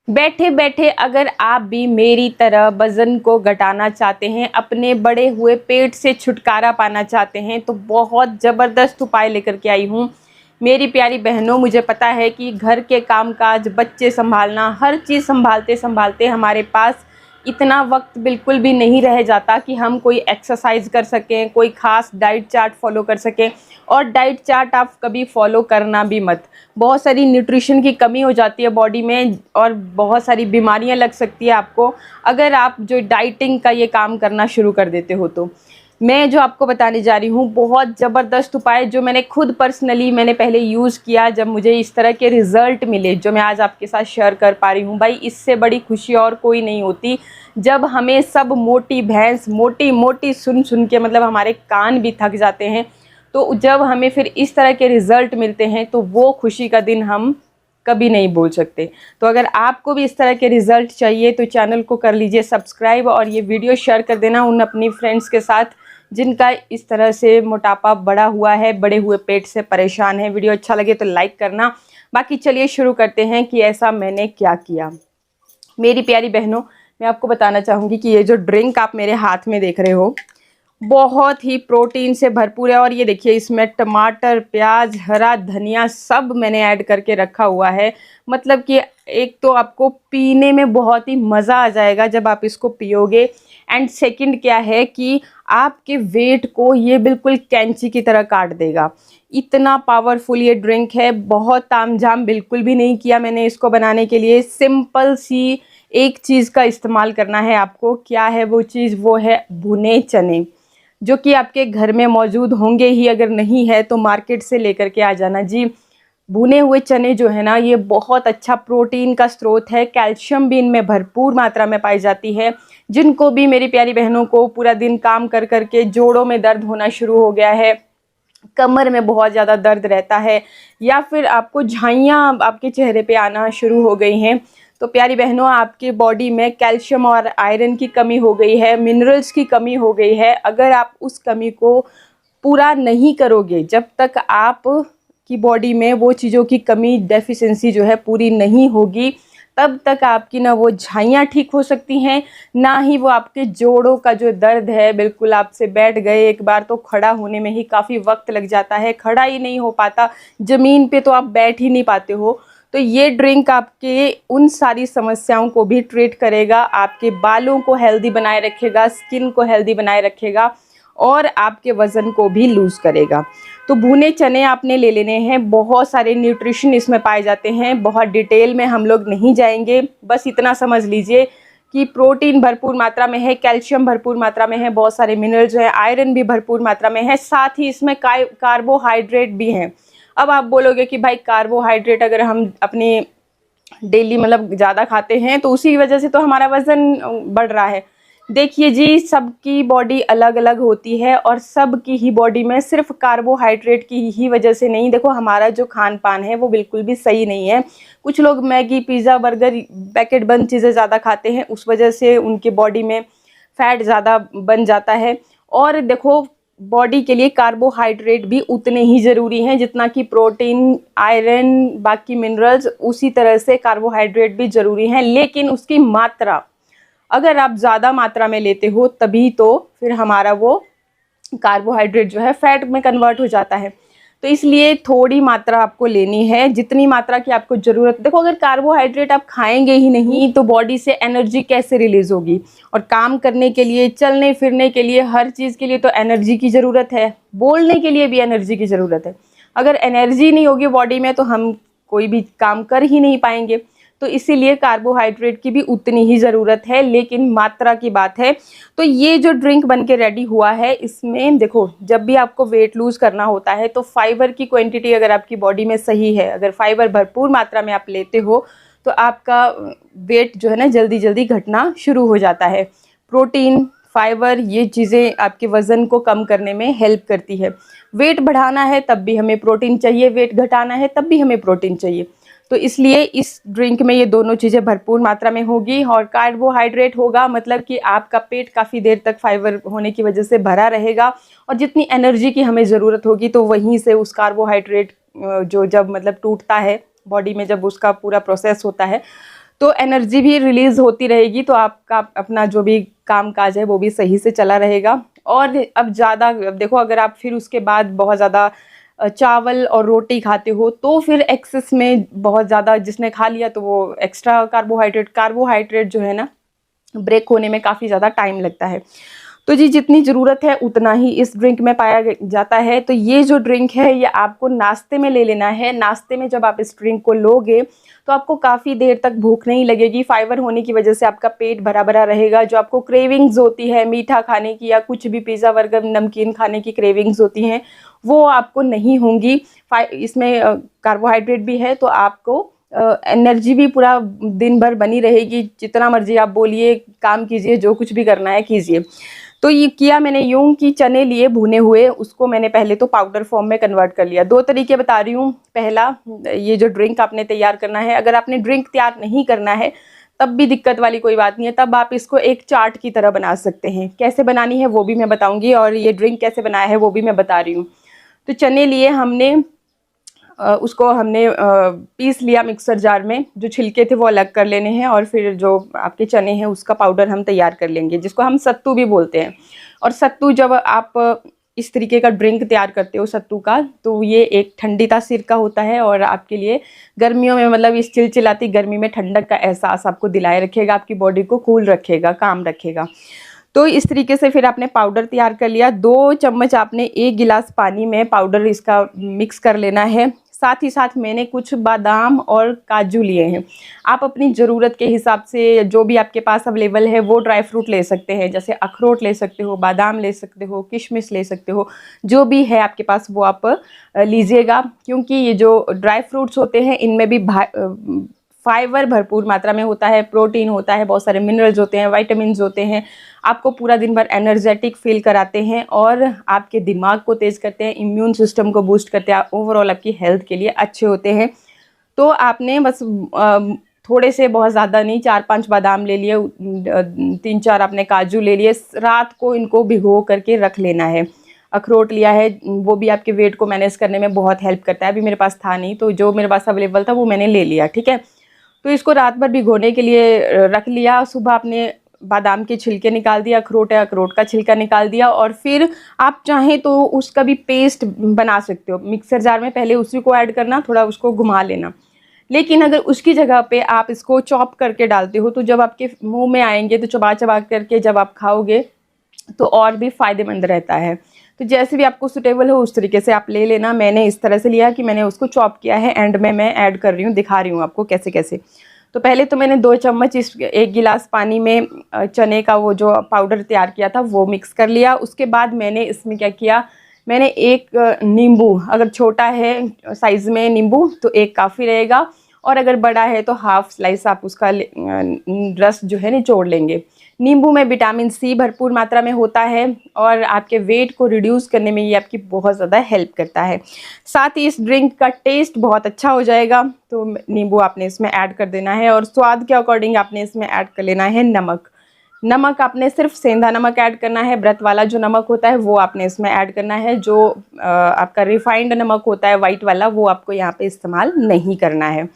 बैठे बैठे अगर आप भी मेरी तरह वज़न को घटाना चाहते हैं, अपने बढ़े हुए पेट से छुटकारा पाना चाहते हैं, तो बहुत ज़बरदस्त उपाय लेकर के आई हूँ। मेरी प्यारी बहनों, मुझे पता है कि घर के काम-काज, बच्चे सँभालना, हर चीज़ सँभालते-सँभालते हमारे पास इतना वक्त बिल्कुल भी नहीं रह जाता कि हम कोई एक्सरसाइज कर सकें, कोई ख़ास डाइट चार्ट फ़ॉलो कर सकें। और डाइट चार्ट आप कभी फ़ॉलो करना भी मत। बहुत सारी न्यूट्रिशन की कमी हो जाती है बॉडी में और बहुत सारी बीमारियां लग सकती है आपको, अगर आप जो डाइटिंग का ये काम करना शुरू कर देते हो। तो मैं जो आपको बताने जा रही हूँ बहुत ज़बरदस्त उपाय, जो मैंने खुद पर्सनली पहले यूज़ किया, जब मुझे इस तरह के रिज़ल्ट मिले जो मैं आज आपके साथ शेयर कर पा रही हूँ। भाई, इससे बड़ी खुशी और कोई नहीं होती। जब हमें सब मोटी भैंस मोटी मोटी सुन सुन के मतलब हमारे कान भी थक जाते हैं, तो जब हमें फिर इस तरह के रिज़ल्ट मिलते हैं तो वो खुशी का दिन हम कभी नहीं भूल सकते। तो अगर आपको भी इस तरह के रिज़ल्ट चाहिए तो चैनल को कर लीजिए सब्सक्राइब और ये वीडियो शेयर कर देना उन अपनी फ्रेंड्स के साथ जिनका इस तरह से मोटापा बढ़ा हुआ है, बढ़े हुए पेट से परेशान है। वीडियो अच्छा लगे तो लाइक करना। बाकी चलिए शुरू करते हैं कि ऐसा मैंने क्या किया। मेरी प्यारी बहनों, मैं आपको बताना चाहूँगी कि ये जो ड्रिंक आप मेरे हाथ में देख रहे हो बहुत ही प्रोटीन से भरपूर है। और ये देखिए, इसमें टमाटर, प्याज, हरा धनिया सब मैंने ऐड करके रखा हुआ है। मतलब कि एक तो आपको पीने में बहुत ही मज़ा आ जाएगा जब आप इसको पियोगे, एंड सेकंड क्या है कि आपके वेट को ये बिल्कुल कैंची की तरह काट देगा। इतना पावरफुल ये ड्रिंक है। बहुत तामझाम बिल्कुल भी नहीं किया मैंने इसको बनाने के लिए। सिंपल सी एक चीज़ का इस्तेमाल करना है आपको। क्या है वो चीज़? वो है भुने चने, जो कि आपके घर में मौजूद होंगे ही। अगर नहीं है तो मार्केट से लेकर के आ जाना जी। भुने हुए चने जो है ना, ये बहुत अच्छा प्रोटीन का स्रोत है। कैल्शियम भी इनमें भरपूर मात्रा में पाई जाती है। जिनको भी, मेरी प्यारी बहनों को, पूरा दिन काम कर कर के जोड़ों में दर्द होना शुरू हो गया है, कमर में बहुत ज़्यादा दर्द रहता है, या फिर आपको झाइयाँ आपके चेहरे पे आना शुरू हो गई हैं, तो प्यारी बहनों, आपकी बॉडी में कैल्शियम और आयरन की कमी हो गई है, मिनरल्स की कमी हो गई है। अगर आप उस कमी को पूरा नहीं करोगे, जब तक आप की बॉडी में वो चीज़ों की कमी, डेफिशिएंसी जो है पूरी नहीं होगी, तब तक आपकी ना वो झाइयाँ ठीक हो सकती हैं, ना ही वो आपके जोड़ों का जो दर्द है, बिल्कुल आपसे बैठ गए एक बार तो खड़ा होने में ही काफ़ी वक्त लग जाता है, खड़ा ही नहीं हो पाता, ज़मीन पे तो आप बैठ ही नहीं पाते हो। तो ये ड्रिंक आपके उन सारी समस्याओं को भी ट्रीट करेगा, आपके बालों को हेल्दी बनाए रखेगा, स्किन को हेल्दी बनाए रखेगा और आपके वज़न को भी लूज़ करेगा। तो भुने चने आपने ले लेने हैं। बहुत सारे न्यूट्रिशन इसमें पाए जाते हैं। बहुत डिटेल में हम लोग नहीं जाएंगे, बस इतना समझ लीजिए कि प्रोटीन भरपूर मात्रा में है, कैल्शियम भरपूर मात्रा में है, बहुत सारे मिनरल्स हैं, आयरन भी भरपूर मात्रा में है, साथ ही इसमें कार्बोहाइड्रेट भी हैं। अब आप बोलोगे कि भाई, कार्बोहाइड्रेट अगर हम अपने डेली मतलब ज़्यादा खाते हैं तो उसी की वजह से तो हमारा वज़न बढ़ रहा है। देखिए जी, सबकी बॉडी अलग अलग होती है और सबकी ही बॉडी में सिर्फ कार्बोहाइड्रेट की ही वजह से नहीं, देखो हमारा जो खान पान है वो बिल्कुल भी सही नहीं है। कुछ लोग मैगी, पिज़्ज़ा, बर्गर, पैकेट बंद चीज़ें ज़्यादा खाते हैं, उस वजह से उनकी बॉडी में फ़ैट ज़्यादा बन जाता है। और देखो, बॉडी के लिए कार्बोहाइड्रेट भी उतने ही ज़रूरी हैं जितना कि प्रोटीन, आयरन, बाकी मिनरल्स, उसी तरह से कार्बोहाइड्रेट भी ज़रूरी हैं, लेकिन उसकी मात्रा अगर आप ज़्यादा मात्रा में लेते हो तभी तो फिर हमारा वो कार्बोहाइड्रेट जो है फैट में कन्वर्ट हो जाता है। तो इसलिए थोड़ी मात्रा आपको लेनी है, जितनी मात्रा की आपको ज़रूरत। देखो, अगर कार्बोहाइड्रेट आप खाएंगे ही नहीं तो बॉडी से एनर्जी कैसे रिलीज़ होगी? और काम करने के लिए, चलने फिरने के लिए, हर चीज़ के लिए तो एनर्जी की ज़रूरत है, बोलने के लिए भी एनर्जी की ज़रूरत है। अगर एनर्जी नहीं होगी बॉडी में तो हम कोई भी काम कर ही नहीं पाएंगे। तो इसीलिए कार्बोहाइड्रेट की भी उतनी ही ज़रूरत है, लेकिन मात्रा की बात है। तो ये जो ड्रिंक बन के रेडी हुआ है, इसमें देखो, जब भी आपको वेट लूज़ करना होता है तो फाइबर की क्वांटिटी अगर आपकी बॉडी में सही है, अगर फाइबर भरपूर मात्रा में आप लेते हो तो आपका वेट जो है ना जल्दी जल्दी घटना शुरू हो जाता है। प्रोटीन, फाइबर, ये चीज़ें आपके वज़न को कम करने में हेल्प करती है। वेट बढ़ाना है तब भी हमें प्रोटीन चाहिए, वेट घटाना है तब भी हमें प्रोटीन चाहिए। तो इसलिए इस ड्रिंक में ये दोनों चीज़ें भरपूर मात्रा में होगी। और कार्बोहाइड्रेट होगा मतलब कि आपका पेट काफ़ी देर तक फाइबर होने की वजह से भरा रहेगा, और जितनी एनर्जी की हमें ज़रूरत होगी तो वहीं से उस कार्बोहाइड्रेट जो जब मतलब टूटता है बॉडी में, जब उसका पूरा प्रोसेस होता है तो एनर्जी भी रिलीज़ होती रहेगी, तो आपका अपना जो भी काम काज है वो भी सही से चला रहेगा। और अब ज़्यादा अब देखो, अगर आप फिर उसके बाद बहुत ज़्यादा चावल और रोटी खाते हो तो फिर एक्सेस में बहुत ज़्यादा जिसने खा लिया तो वो एक्स्ट्रा कार्बोहाइड्रेट जो है ना, ब्रेक होने में काफ़ी ज़्यादा टाइम लगता है। तो जी जितनी ज़रूरत है उतना ही इस ड्रिंक में पाया जाता है। तो ये जो ड्रिंक है ये आपको नाश्ते में ले लेना है। नाश्ते में जब आप इस ड्रिंक को लोगे तो आपको काफ़ी देर तक भूख नहीं लगेगी। फाइबर होने की वजह से आपका पेट भरा भरा रहेगा। जो आपको क्रेविंग्स होती है मीठा खाने की या कुछ भी पिज़्ज़ा बर्गर नमकीन खाने की क्रेविंग्स होती हैं वो आपको नहीं होंगी। इसमें कार्बोहाइड्रेट भी है तो आपको एनर्जी भी पूरा दिन भर बनी रहेगी। जितना मर्जी आप बोलिए, काम कीजिए, जो कुछ भी करना है कीजिए। तो ये किया मैंने यूं कि चने लिए भुने हुए, उसको मैंने पहले तो पाउडर फॉर्म में कन्वर्ट कर लिया। 2 तरीके बता रही हूँ। पहला, ये जो ड्रिंक आपने तैयार करना है, अगर आपने ड्रिंक तैयार नहीं करना है तब भी दिक्कत वाली कोई बात नहीं है, तब आप इसको एक चाट की तरह बना सकते हैं। कैसे बनानी है वो भी मैं बताऊंगी और ये ड्रिंक कैसे बनाया है वो भी मैं बता रही हूँ। तो चने लिए हमने, उसको हमने पीस लिया मिक्सर जार में। जो छिलके थे वो अलग कर लेने हैं और फिर जो आपके चने हैं उसका पाउडर हम तैयार कर लेंगे, जिसको हम सत्तू भी बोलते हैं। और सत्तू जब आप इस तरीके का ड्रिंक तैयार करते हो सत्तू का, तो ये एक ठंडी तासीर का होता है और आपके लिए गर्मियों में, मतलब इस चिलचिलाती गर्मी में ठंडक का एहसास आपको दिलाए रखेगा, आपकी बॉडी को कूल रखेगा, काम रखेगा। तो इस तरीके से फिर आपने पाउडर तैयार कर लिया। 2 चम्मच आपने 1 गिलास पानी में पाउडर इसका मिक्स कर लेना है। साथ ही साथ मैंने कुछ बादाम और काजू लिए हैं। आप अपनी ज़रूरत के हिसाब से जो भी आपके पास अवेलेबल है वो ड्राई फ्रूट ले सकते हैं। जैसे अखरोट ले सकते हो, बादाम ले सकते हो, किशमिश ले सकते हो, जो भी है आपके पास वो आप लीजिएगा। क्योंकि ये जो ड्राई फ्रूट्स होते हैं इनमें भी फाइबर भरपूर मात्रा में होता है, प्रोटीन होता है, बहुत सारे मिनरल्स होते हैं, विटामिन्स होते हैं। आपको पूरा दिन भर एनर्जेटिक फील कराते हैं और आपके दिमाग को तेज़ करते हैं, इम्यून सिस्टम को बूस्ट करते हैं, ओवरऑल आपकी हेल्थ के लिए अच्छे होते हैं। तो आपने बस थोड़े से, बहुत ज़्यादा नहीं, 4-5 बादाम ले लिए, 3-4 आपने काजू ले लिए। रात को इनको भिगो करके रख लेना है। अखरोट लिया है, वो भी आपके वेट को मैनेज करने में बहुत हेल्प करता है। अभी मेरे पास था नहीं तो जो मेरे पास अवेलेबल था वो मैंने ले लिया, ठीक है। तो इसको रात भर भिगोने के लिए रख लिया। सुबह आपने बादाम के छिलके निकाल दिया, अखरोट है अखरोट का छिलका निकाल दिया और फिर आप चाहें तो उसका भी पेस्ट बना सकते हो। मिक्सर जार में पहले उसी को ऐड करना, थोड़ा उसको घुमा लेना। लेकिन अगर उसकी जगह पे आप इसको चॉप करके डालते हो तो जब आपके मुंह में आएंगे तो चबा चबा करके जब आप खाओगे तो और भी फ़ायदेमंद रहता है। तो जैसे भी आपको सूटेबल हो उस तरीके से आप ले लेना। मैंने इस तरह से लिया कि मैंने उसको चॉप किया है, एंड में मैं ऐड कर रही हूँ, दिखा रही हूँ आपको कैसे कैसे। तो पहले तो मैंने 2 चम्मच इस 1 गिलास पानी में चने का वो जो पाउडर तैयार किया था वो मिक्स कर लिया। उसके बाद मैंने इसमें क्या किया, मैंने एक नींबू, अगर छोटा है साइज़ में नींबू तो 1 काफ़ी रहेगा, और अगर बड़ा है तो हाफ स्लाइस आप उसका रस जो है निचोड़ लेंगे। नींबू में विटामिन सी भरपूर मात्रा में होता है और आपके वेट को रिड्यूस करने में ये आपकी बहुत ज़्यादा हेल्प करता है। साथ ही इस ड्रिंक का टेस्ट बहुत अच्छा हो जाएगा। तो नींबू आपने इसमें ऐड कर देना है और स्वाद के अकॉर्डिंग आपने इसमें ऐड कर लेना है नमक। नमक आपने सिर्फ सेंधा नमक ऐड करना है, व्रत वाला जो नमक होता है वो आपने इसमें ऐड करना है। जो आपका रिफाइंड नमक होता है वाइट वाला वो आपको यहाँ पे इस्तेमाल नहीं करना है।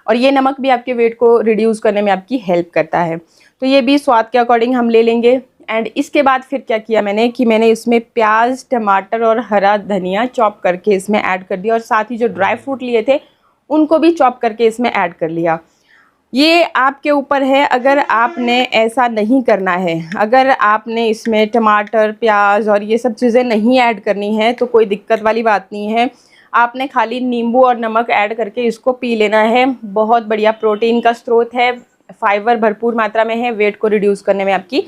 और ये नमक भी आपके वेट को रिड्यूस करने में आपकी हेल्प करता है। तो ये भी स्वाद के अकॉर्डिंग हम ले लेंगे। एंड इसके बाद फिर क्या किया मैंने कि मैंने इसमें प्याज, टमाटर और हरा धनिया चॉप करके इसमें ऐड कर दिया, और साथ ही जो ड्राई फ्रूट लिए थे उनको भी चॉप करके इसमें ऐड कर लिया। ये आपके ऊपर है, अगर आपने ऐसा नहीं करना है, अगर आपने इसमें टमाटर, प्याज और ये सब चीज़ें नहीं ऐड करनी है तो कोई दिक्कत वाली बात नहीं है। आपने खाली नींबू और नमक ऐड करके इसको पी लेना है। बहुत बढ़िया प्रोटीन का स्रोत है, फाइबर भरपूर मात्रा में है, वेट को रिड्यूस करने में आपकी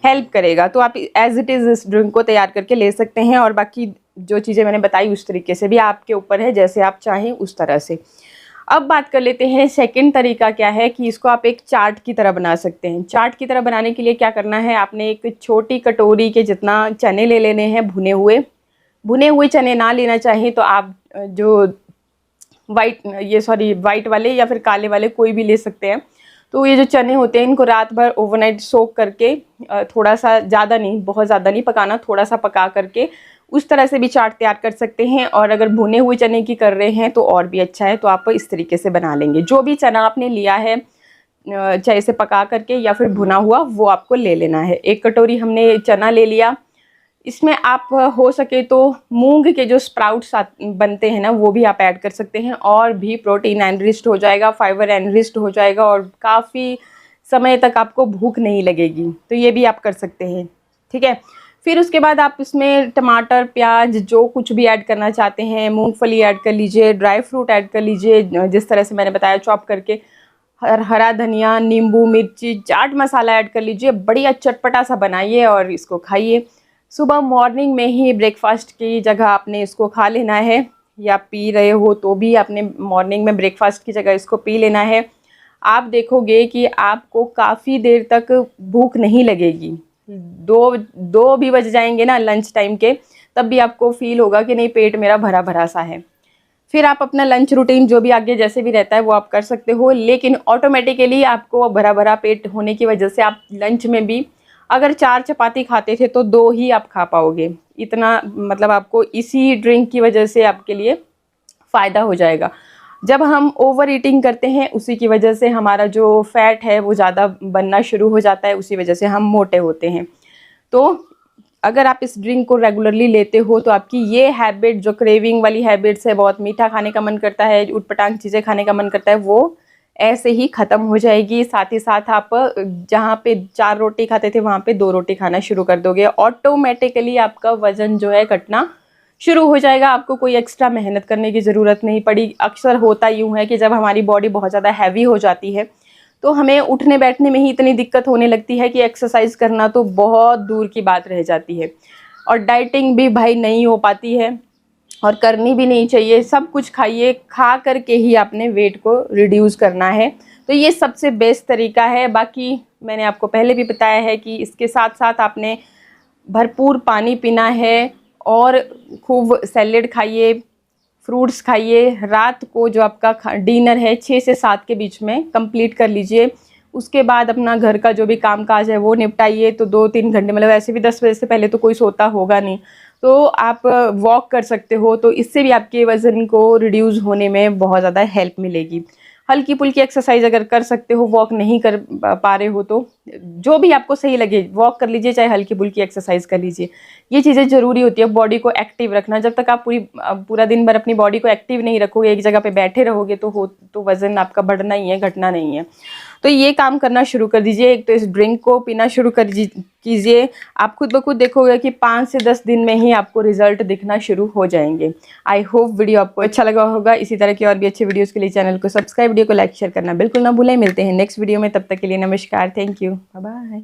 हेल्प करेगा। तो आप एज इट इज़ इस ड्रिंक को तैयार करके ले सकते हैं, और बाकी जो चीज़ें मैंने बताई उस तरीके से भी आपके ऊपर है, जैसे आप चाहें उस तरह से। अब बात कर लेते हैं सेकंड तरीका क्या है कि इसको आप एक चाट की तरह बना सकते हैं। चाट की तरह बनाने के लिए क्या करना है, आपने एक छोटी कटोरी के जितना चने ले लेने हैं भुने हुए। भुने हुए चने ना लेना चाहिए तो आप जो वाइट वाले या फिर काले वाले कोई भी ले सकते हैं। तो ये जो चने होते हैं इनको रात भर ओवरनाइट सोक करके, थोड़ा सा, ज़्यादा नहीं, बहुत ज़्यादा नहीं पकाना, थोड़ा सा पका करके उस तरह से भी चाट तैयार कर सकते हैं। और अगर भुने हुए चने की कर रहे हैं तो और भी अच्छा है, तो आप इस तरीके से बना लेंगे। जो भी चना आपने लिया है चाहे इसे पका करके या फिर भुना हुआ वो आपको ले लेना है। 1 कटोरी हमने चना ले लिया। इसमें आप हो सके तो मूंग के जो स्प्राउट्स बनते हैं ना वो भी आप ऐड कर सकते हैं, और भी प्रोटीन एनरिच्ड हो जाएगा, फाइबर एनरिच्ड हो जाएगा और काफ़ी समय तक आपको भूख नहीं लगेगी। तो ये भी आप कर सकते हैं, ठीक है। फिर उसके बाद आप इसमें टमाटर, प्याज जो कुछ भी ऐड करना चाहते हैं, मूंगफली ऐड कर लीजिए, ड्राई फ्रूट ऐड कर लीजिए जिस तरह से मैंने बताया चॉप करके, हरा धनिया, नींबू, मिर्ची, चाट मसाला ऐड कर लीजिए। बढ़िया चटपटा सा बनाइए और इसको खाइए। सुबह मॉर्निंग में ही ब्रेकफास्ट की जगह आपने इसको खा लेना है, या पी रहे हो तो भी आपने मॉर्निंग में ब्रेकफास्ट की जगह इसको पी लेना है। आप देखोगे कि आपको काफ़ी देर तक भूख नहीं लगेगी। 2 भी बज जाएंगे ना लंच टाइम के, तब भी आपको फील होगा कि नहीं पेट मेरा भरा भरा सा है। फिर आप अपना लंच रूटीन जो भी आगे जैसे भी रहता है वो आप कर सकते हो, लेकिन ऑटोमेटिकली आपको भरा भरा पेट होने की वजह से आप लंच में भी अगर 4 चपाती खाते थे तो 2 ही आप खा पाओगे। इतना मतलब आपको इसी ड्रिंक की वजह से आपके लिए फ़ायदा हो जाएगा। जब हम ओवर ईटिंग करते हैं उसी की वजह से हमारा जो फैट है वो ज़्यादा बनना शुरू हो जाता है, उसी वजह से हम मोटे होते हैं। तो अगर आप इस ड्रिंक को रेगुलरली लेते हो तो आपकी ये हैबिट, जो क्रेविंग वाली हैबिट्स है, बहुत मीठा खाने का मन करता है, उटपटांग चीज़ें खाने का मन करता है, वो ऐसे ही ख़त्म हो जाएगी। साथ ही साथ आप जहाँ पे 4 रोटी खाते थे वहाँ पे 2 रोटी खाना शुरू कर दोगे। ऑटोमेटिकली आपका वज़न जो है घटना शुरू हो जाएगा। आपको कोई एक्स्ट्रा मेहनत करने की ज़रूरत नहीं पड़ी। अक्सर होता यूँ है कि जब हमारी बॉडी बहुत ज़्यादा हैवी हो जाती है तो हमें उठने बैठने में ही इतनी दिक्कत होने लगती है कि एक्सरसाइज करना तो बहुत दूर की बात रह जाती है। और डाइटिंग भी भाई नहीं हो पाती है और करनी भी नहीं चाहिए। सब कुछ खाइए, खा करके ही आपने वेट को रिड्यूस करना है। तो ये सबसे बेस्ट तरीका है। बाकी मैंने आपको पहले भी बताया है कि इसके साथ साथ आपने भरपूर पानी पीना है और खूब सैलेड खाइए, फ्रूट्स खाइए। रात को जो आपका डिनर है 6 से 7 के बीच में कंप्लीट कर लीजिए। उसके बाद अपना घर का जो भी काम काज है वो निपटाइए। तो 2-3 घंटे, मतलब ऐसे भी 10 बजे से पहले तो कोई सोता होगा नहीं, तो आप वॉक कर सकते हो। तो इससे भी आपके वज़न को रिड्यूस होने में बहुत ज़्यादा हेल्प मिलेगी। हल्की फुल्की एक्सरसाइज अगर कर सकते हो, वॉक नहीं कर पा रहे हो तो जो भी आपको सही लगे वॉक कर लीजिए, चाहे हल्की फुल्की एक्सरसाइज कर लीजिए। ये चीज़ें ज़रूरी होती है बॉडी को एक्टिव रखना। जब तक आप पूरा दिन भर अपनी बॉडी को एक्टिव नहीं रखोगे, एक जगह पे बैठे रहोगे तो वज़न आपका बढ़ना ही है, घटना नहीं है। तो ये काम करना शुरू कर दीजिए। एक तो इस ड्रिंक को पीना शुरू कर कीजिए। आप खुद ब खुद देखोगे कि 5 से 10 दिन में ही आपको रिजल्ट दिखना शुरू हो जाएंगे। आई होप वीडियो आपको अच्छा लगा होगा। इसी तरह की और भी अच्छे वीडियोस के लिए चैनल को सब्सक्राइब, वीडियो को लाइक शेयर करना बिल्कुल ना भूलें। मिलते हैं नेक्स्ट वीडियो में, तब तक के लिए नमस्कार, थैंक यू, बाय बाय।